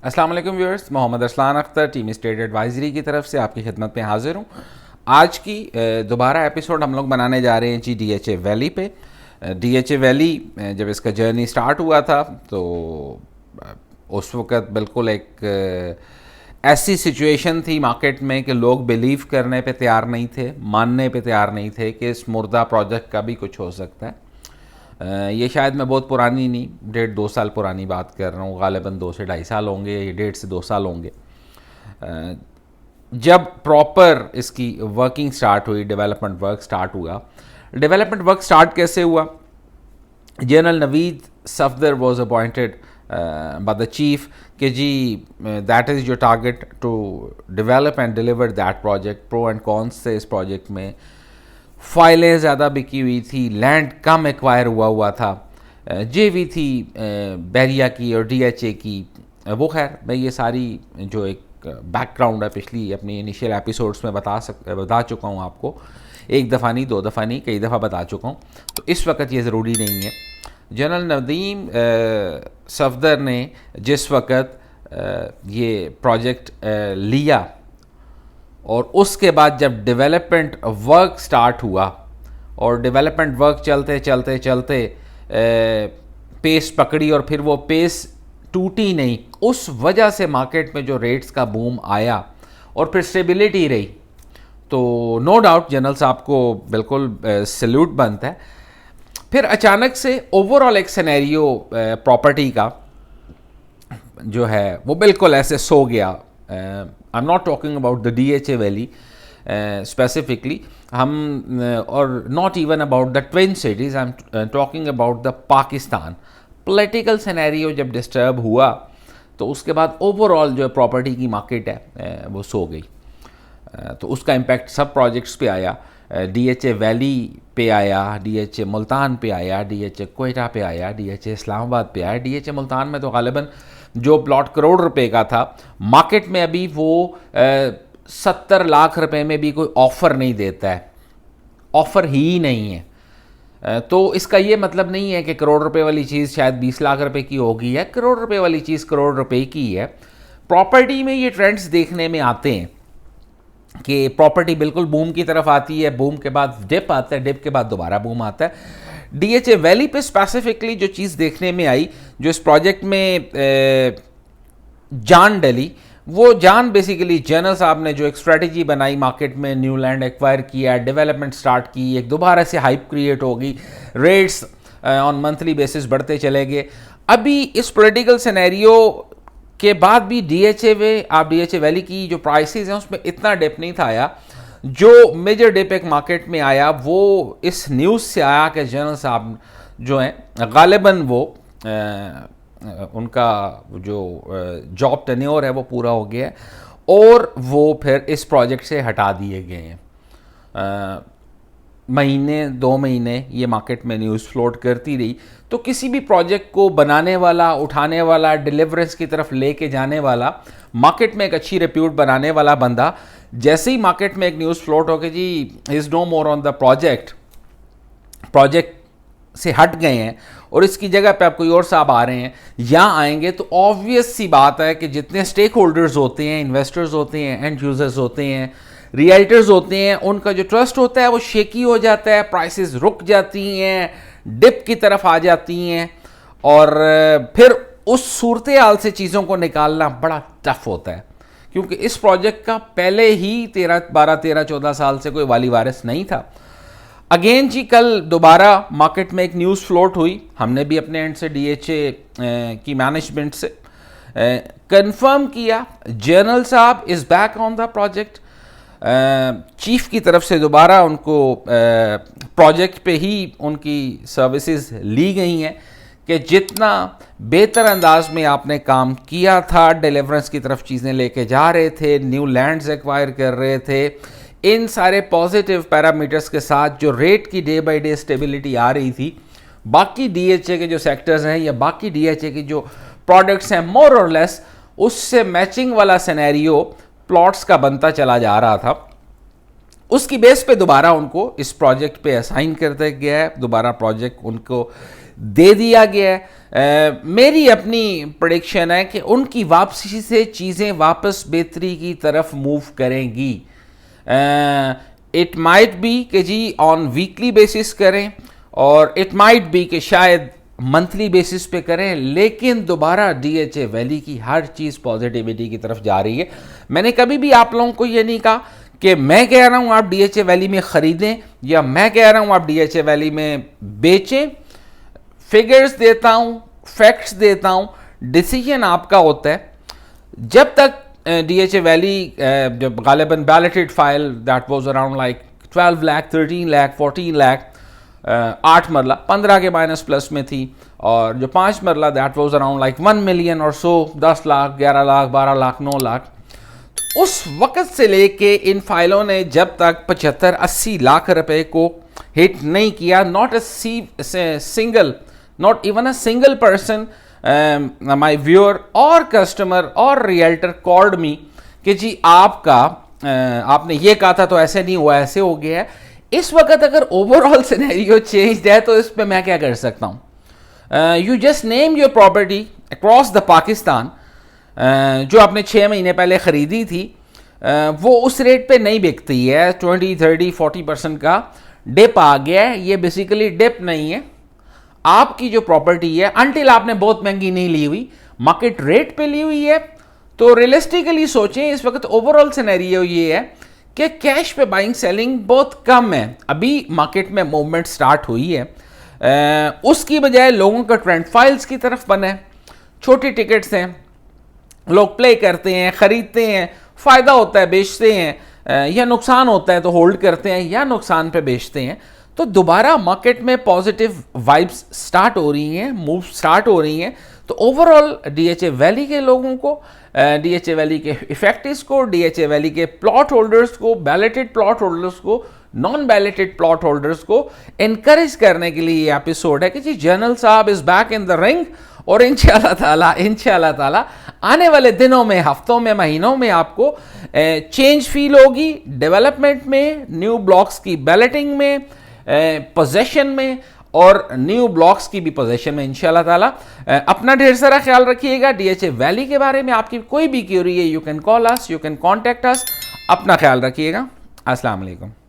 السلام علیکم viewers, Muhammad Arsalan Akhtar team estate advisory کی طرف سے آپ کی خدمت میں حاضر ہوں۔ آج کی دوبارہ ایپیسوڈ ہم لوگ بنانے جا رہے ہیں ڈی ایچ اے ویلی پہ۔ ڈی ایچ اے ویلی جب اس کا جرنی سٹارٹ ہوا تھا تو اس وقت بالکل ایک ایسی سچویشن تھی مارکیٹ میں کہ لوگ بلیو کرنے پہ تیار نہیں تھے، ماننے پہ تیار نہیں تھے کہ اس مردہ پروجیکٹ کا بھی کچھ ہو سکتا ہے۔ یہ شاید میں بہت پرانی نہیں، 1.5-2 سال پرانی بات کر رہا ہوں، غالباً 2 سے 2.5 سال ہوں گے، یا 1.5 سے 2 سال ہوں گے، جب پراپر اس کی ورکنگ سٹارٹ ہوئی، ڈیولپمنٹ ورک سٹارٹ ہوا۔ ڈیولپمنٹ ورک سٹارٹ کیسے ہوا؟ General Naveed Safdar was appointed by the chief کہ جی that is your target to develop and deliver that project. Pro and cons تھے اس پروجیکٹ میں، فائلیں زیادہ بکی ہوئی تھی، لینڈ کم ایکوائر ہوا تھا، جے وی تھی بیریا کی اور ڈی ایچ اے کی۔ وہ خیر میں یہ ساری جو ایک بیک گراؤنڈ ہے پچھلی اپنی انیشیل ایپیسوڈس میں بتا چکا ہوں آپ کو، 1 دفعہ نہیں 2 دفعہ نہیں، کئی دفعہ بتا چکا ہوں، تو اس وقت یہ ضروری نہیں ہے۔ جنرل ندیم صفدر نے جس وقت یہ پروجیکٹ لیا اور اس کے بعد جب ڈیولپمنٹ ورک سٹارٹ ہوا اور ڈیولپمنٹ ورک چلتے چلتے چلتے پیس پکڑی اور پھر وہ پیس ٹوٹی نہیں، اس وجہ سے مارکیٹ میں جو ریٹس کا بوم آیا اور پھر اسٹیبلٹی رہی، تو نو ڈاؤٹ جنرل صاحب کو بالکل سیلوٹ بنتا ہے۔ پھر اچانک سے اوور آل ایک سینیریو پراپرٹی کا جو ہے وہ بالکل ایسے سو گیا۔ I'm not talking about the DHA Valley specifically, or not even about the Twin Cities, I'm talking about the Pakistan. Political scenario جب ڈسٹرب ہوا تو اس کے بعد اوور آل جو پراپرٹی کی مارکیٹ ہے وہ سو گئی، تو اس کا امپیکٹ سب پروجیکٹس پہ آیا، ڈی ایچ اے ویلی پہ آیا، ڈی ایچ اے ملتان پہ آیا، ڈی ایچ اے کوئٹہ پہ آیا، ڈی ایچ اے اسلام آباد پہ آیا۔ ڈی ایچ اے ملتان میں تو غالباً جو پلاٹ کروڑ روپے کا تھا، مارکیٹ میں ابھی وہ 70 لاکھ روپے میں بھی کوئی آفر نہیں دیتا ہے، آفر ہی نہیں ہے۔ تو اس کا یہ مطلب نہیں ہے کہ کروڑ روپے والی چیز شاید 20 لاکھ روپے کی ہوگی، ہے کروڑ روپے والی چیز کروڑ روپے کی ہے۔ پراپرٹی میں یہ ٹرینڈز دیکھنے میں آتے ہیں کہ پراپرٹی بالکل بوم کی طرف آتی ہے، بوم کے بعد ڈپ آتا ہے، ڈپ کے بعد دوبارہ بوم آتا ہے۔ ڈی ایچ اے ویلی پہ اسپیسیفکلی جو چیز دیکھنے میں آئی، جو اس پروجیکٹ میں جان ڈلی، وہ جان بیسیکلی جنرل صاحب نے جو ایک اسٹریٹجی بنائی، مارکیٹ میں نیو لینڈ ایکوائر کیا، ڈیولپمنٹ سٹارٹ کی، ایک دوبارہ سے ہائپ کریٹ ہوگی، ریٹس آن منتھلی بیسس بڑھتے چلے گئے۔ ابھی اس پولیٹیکل سینیریو کے بعد بھی ڈی ایچ اے ویلی کی جو پرائسز ہیں اس میں اتنا ڈپ نہیں تھا آیا۔ جو میجر ڈپ ایک مارکیٹ میں آیا وہ اس نیوز سے آیا کہ جنرل صاحب جو ہیں غالباً وہ ان کا جو جاب ٹینیور ہے وہ پورا ہو گیا ہے اور وہ پھر اس پروجیکٹ سے ہٹا دیے گئے ہیں۔ مہینے 2 مہینے یہ مارکیٹ میں نیوز فلوٹ کرتی رہی، تو کسی بھی پروجیکٹ کو بنانے والا، اٹھانے والا، ڈیلیورنس کی طرف لے کے جانے والا، مارکیٹ میں ایک اچھی ریپیوٹ بنانے والا بندہ، جیسے ہی مارکیٹ میں ایک نیوز فلوٹ ہو کہ جی از نو مور آن دا پروجیکٹ سے ہٹ گئے ہیں اور اس کی جگہ پہ آپ کوئی اور صاحب آ رہے ہیں یا آئیں گے، تو آبویس سی بات ہے کہ جتنے اسٹیک ہولڈرز ہوتے ہیں، انویسٹرز ہوتے ہیں، اینڈ یوزرز ہوتے ہیں، ریئلٹرز ہوتے ہیں، ان کا جو ٹرسٹ ہوتا ہے وہ شیکی ہو جاتا ہے، پرائسز رک جاتی ہیں، ڈپ کی طرف آ جاتی ہیں، اور پھر اس صورتحال سے چیزوں کو نکالنا بڑا ٹف ہوتا ہے، کیونکہ اس پروجیکٹ کا پہلے ہی 14 سال سے کوئی والی وارث نہیں تھا۔ اگین جی کل دوبارہ مارکیٹ میں ایک نیوز فلوٹ ہوئی، ہم نے بھی اپنے اینڈ سے ڈی ایچ اے کی مینجمنٹ سے کنفرم کیا، جنرل صاحب is back on the project. Chief کی طرف سے دوبارہ ان کو پروجیکٹ پہ ہی ان کی سروسز لی گئی ہیں کہ جتنا بہتر انداز میں آپ نے کام کیا تھا، ڈیلیورنس کی طرف چیزیں لے کے جا رہے تھے، نیو لینڈز ایکوائر کر رہے تھے، ان سارے پازیٹیو پیرامیٹرز کے ساتھ جو ریٹ کی ڈے بائی ڈے اسٹیبلٹی آ رہی تھی، باقی ڈی ایچ اے کے جو سیکٹرز ہیں یا باقی ڈی ایچ اے کی جو پروڈکٹس ہیں مور اور لیس اس سے میچنگ والا سینیریو پلاٹس کا بنتا چلا جا رہا تھا۔ اس کی بیس پہ دوبارہ ان کو اس پروجیکٹ پہ اسائن کر دیا گیا ہے, دوبارہ پروجیکٹ ان کو دے دیا گیا ہے. میری اپنی پریڈکشن ہے کہ ان کی واپسی سے چیزیں واپس بہتری کی طرف موو کریں گی. اٹ مائٹ بی کہ جی آن ویکلی بیسس کریں, اور اٹ مائٹ بی کہ شاید منتھلی بیسس پہ کریں, لیکن دوبارہ ڈی ایچ اے ویلی کی ہر چیز پازیٹیوٹی کی طرف جا رہی ہے. میں نے کبھی بھی آپ لوگوں کو یہ نہیں کہا کہ میں کہہ رہا ہوں آپ ڈی ایچ اے ویلی میں خریدیں یا میں کہہ رہا ہوں آپ ڈی ایچ اے ویلی میں بیچیں. فگرز دیتا ہوں, فیکٹس دیتا ہوں, ڈیسیجن آپ کا ہوتا ہے. جب تک ڈی ایچ اے ویلی جب غالباً balloted file that was around like 12 lakh 13 lakh 14 lakh, 8 marla 15 کے مائنس پلس میں تھی, اور جو 5 marla that was around like 1 million اور سو, 10 لاکھ 11 لاکھ 12 لاکھ 9 لاکھ. اس وقت سے لے کے ان فائلوں نے جب تک 75-80 لاکھ روپے کو ہٹ نہیں کیا, not even a single person, my viewer اور کسٹمر اور ریئلٹر called me کہ جی آپ نے یہ کہا تھا تو ایسے نہیں ہوا, ایسے ہو گیا ہے. اس وقت اگر اوور آل سینیریو چینج ہے تو اس پہ میں کیا کر سکتا ہوں. You just name your property across the Pakistan, جو آپ نے 6 مہینے پہلے خریدی تھی وہ اس ریٹ پہ نہیں بکتی ہے. 20-30-40% کا ڈپ آ گیا ہے. یہ بیسیکلی ڈپ نہیں ہے, آپ کی جو پراپرٹی ہے انٹل آپ نے بہت مہنگی نہیں لی ہوئی, مارکیٹ ریٹ پہ لی ہوئی ہے. تو ریئلسٹیکلی سوچیں اس وقت اوور آل سینیریو یہ ہے کہ کیش پہ بائنگ سیلنگ بہت کم ہے. ابھی مارکیٹ میں موومنٹ سٹارٹ ہوئی ہے, اس کی بجائے لوگوں کا ٹرینڈ فائلز کی طرف بنا ہے. چھوٹی ٹکٹس ہیں, لوگ پلے کرتے ہیں, خریدتے ہیں, فائدہ ہوتا ہے بیچتے ہیں, یا نقصان ہوتا ہے تو ہولڈ کرتے ہیں, یا نقصان پہ بیچتے ہیں. تو دوبارہ مارکیٹ میں پازیٹیو وائبس سٹارٹ ہو رہی ہیں, موو سٹارٹ ہو رہی ہیں. تو overall D H A valley کے لوگوں کو, ڈی ایچ اے ویلی کے افیکٹس کو, ڈی ایچ اے ویلی کے پلاٹ ہولڈرز کو, بیلٹڈ پلاٹ ہولڈرز کو, نان بیلٹڈ پلاٹ ہولڈرز کو انکریج کرنے کے لیے یہ ایپیسوڈ ہے کہ جی جنرل صاحب از بیک ان دا رنگ. اور انشاءاللہ تعالی آنے والے دنوں میں, ہفتوں میں, مہینوں میں آپ کو چینج فیل ہوگی ڈیولپمنٹ میں, نیو بلاکس کی بیلٹنگ میں, پوزیشن میں, اور نیو بلاکس کی بھی پوزیشن میں انشاءاللہ تعالی. اپنا ڈھیر سارا خیال رکھیے گا. ڈی ایچ اے ویلی کے بارے میں آپ کی کوئی بھی کیوری ہے, you can call us, you can contact us. اپنا خیال رکھیے گا. السلام علیکم.